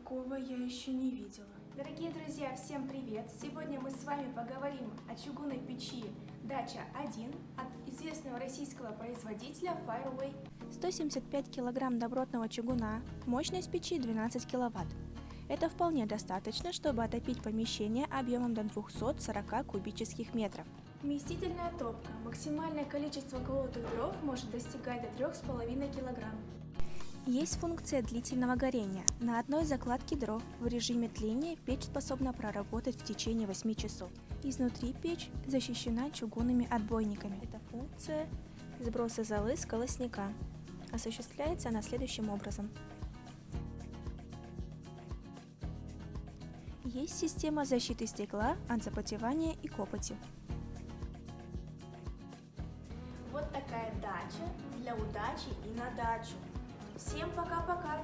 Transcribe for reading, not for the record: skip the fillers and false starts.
Такого я еще не видела. Дорогие друзья, всем привет! Сегодня мы с вами поговорим о чугунной печи Дача-1 от известного российского производителя Fireway. 175 кг добротного чугуна, мощность печи 12 кВт. Это вполне достаточно, чтобы отопить помещение объемом до 240 кубических метров. Вместительная топка. Максимальное количество колотых дров может достигать до 3,5 кг. Есть функция длительного горения. На одной закладке дров в режиме тления печь способна проработать в течение 8 часов. Изнутри печь защищена чугунными отбойниками. Эта функция сброса золы с колосника. Осуществляется она следующим образом. Есть система защиты стекла от запотевания и копоти. Вот такая дача для удачи и на дачу. Всем пока-пока!